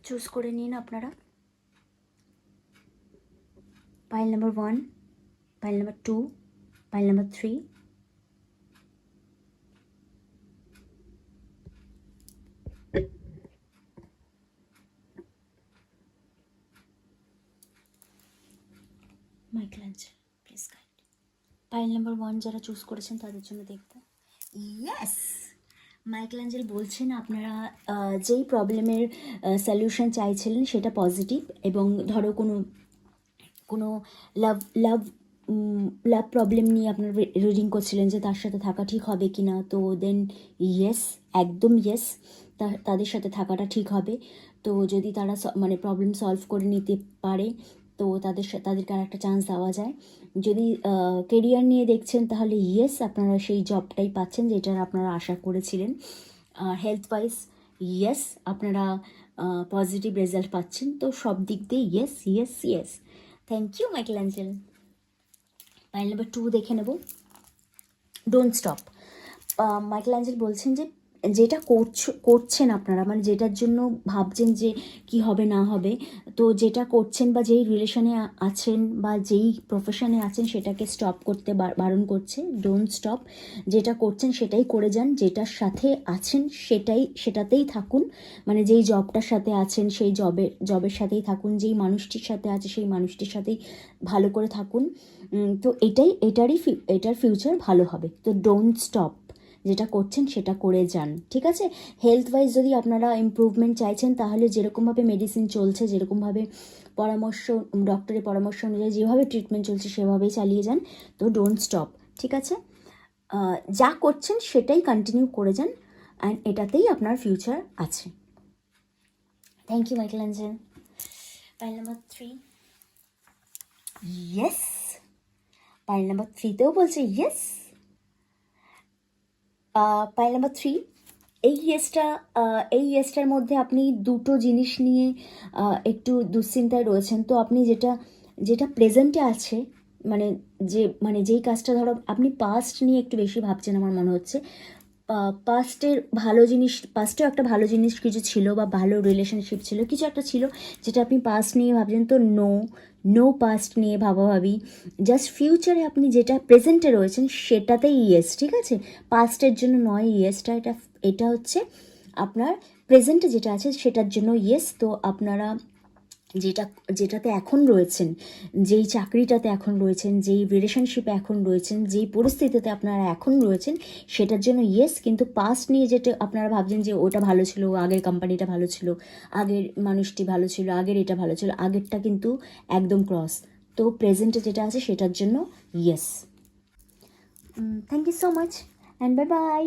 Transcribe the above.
Choose করে নিন আপনারা। Pile number 1, pile number 2, pile number 3। Michelangelo please guide. Pile number 1 যারা চুজ করেছেন তাদের জন্য দেখবো। ইয়েস, মাইকেলাঞ্জেলো বলছেন আপনারা যেই প্রবলেমের সলিউশন চাইছিলেন সেটা পজিটিভ, এবং ধরো কোনো লাভ লাভ লাভ প্রবলেম নিয়ে আপনারা রিডিং করছিলেন যে তার সাথে থাকা ঠিক হবে কি না, তো দেন ইয়েস, একদম ইয়েস, তাদের সাথে থাকাটা ঠিক হবে। তো যদি তারা মানে প্রবলেম সলভ করে নিতে পারে তো তাদেরকে আর একটা চান্স দেওয়া যায়। যদি কেরিয়ার নিয়ে দেখছেন তাহলে ইয়েস, আপনারা সেই জবটাই পাচ্ছেন যেটার আপনারা আশা করেছিলেন। হেলথ ওয়াইজ ইয়েস, আপনারা পজিটিভ রেজাল্ট পাচ্ছেন। তো সব দিক দিয়ে yes yes yes. Thank you Michelangelo. Pile number 2 দেখে নেব। Don't stop. মাইকেলাঞ্জেলো বলছেন যে যেটা করছেন আপনারা, মানে যেটার জন্য ভাবছেন যে কি হবে না হবে, তো যেটা করছেন বা যেই রিলেশনে আছেন বা যেই প্রফেশনে আছেন সেটাকে স্টপ করতে বারণ করছে। Don't stop. যেটা করছেন সেটাই করে যান, যেটার সাথে আছেন সেটাতেই থাকুন, মানে যেই জবটার সাথে আছেন সেই জবের সাথেই থাকুন, যেই মানুষটির সাথে আছে সেই মানুষটির সাথেই ভালো করে থাকুন। তো এটার ফিউচার ভালো হবে। তো ডোন্ট স্টপ, যেটা করছেন সেটা করে যান, ঠিক আছে? হেলথ ওয়াইজ যদি আপনারা ইমপ্রুভমেন্ট চাইছেন তাহলে যেরকমভাবে মেডিসিন চলছে, যেরকমভাবে ডক্টরের পরামর্শ অনুযায়ী যেভাবে ট্রিটমেন্ট চলছে সেভাবেই চালিয়ে যান। তো ডোন্ট স্টপ, ঠিক আছে? যা করছেন সেটাই কন্টিনিউ করে যান, অ্যান্ড এটাতেই আপনার ফিউচার আছে। Thank you Michelangelo. Pile number 3, yes. Pile number 3তেও বলছে ইয়েস। পাইল নাম্বার 3, এই ইয়েসটার মধ্যে আপনি দুটো জিনিস নিয়ে একটু দুশ্চিন্তায় রয়েছেন। তো আপনি যেটা প্রেজেন্টে আছে, যেই কাজটা, ধরো আপনি পাস্ট নিয়ে একটু বেশি ভাবছেন আমার মনে হচ্ছে। পাস্টেও একটা ভালো জিনিস কিছু ছিল, বা ভালো রিলেশনশিপ ছিল, কিছু একটা ছিল যেটা আপনি পাস্ট নিয়ে ভাবছেন। তো নো পাস্ট নিয়ে ভাবাভাবি, জাস্ট ফিউচারে আপনি যেটা প্রেজেন্টে রয়েছেন সেটাতেই ইয়েস, ঠিক আছে? পাস্টের জন্য নয় ইয়েসটা, এটা হচ্ছে আপনার প্রেজেন্টে যেটা আছে সেটার জন্য ইয়েস। তো আপনারা যেটাতে এখন রয়েছেন, যেই চাকরিটাতে এখন রয়েছেন, যেই রিলেশনশিপে এখন রয়েছেন, যেই পরিস্থিতিতে আপনারা এখন রয়েছেন সেটার জন্য ইয়েস। কিন্তু পাস্ট নিয়ে যেটা আপনারা ভাবছেন যে ওটা ভালো ছিল, আগের কোম্পানিটা ভালো ছিল, আগের মানুষটি ভালো ছিল, আগের এটা ভালো ছিল, আগেরটা কিন্তু একদম ক্রস। তো প্রেজেন্টে যেটা আছে সেটার জন্য yes. Thank you so much and bye by.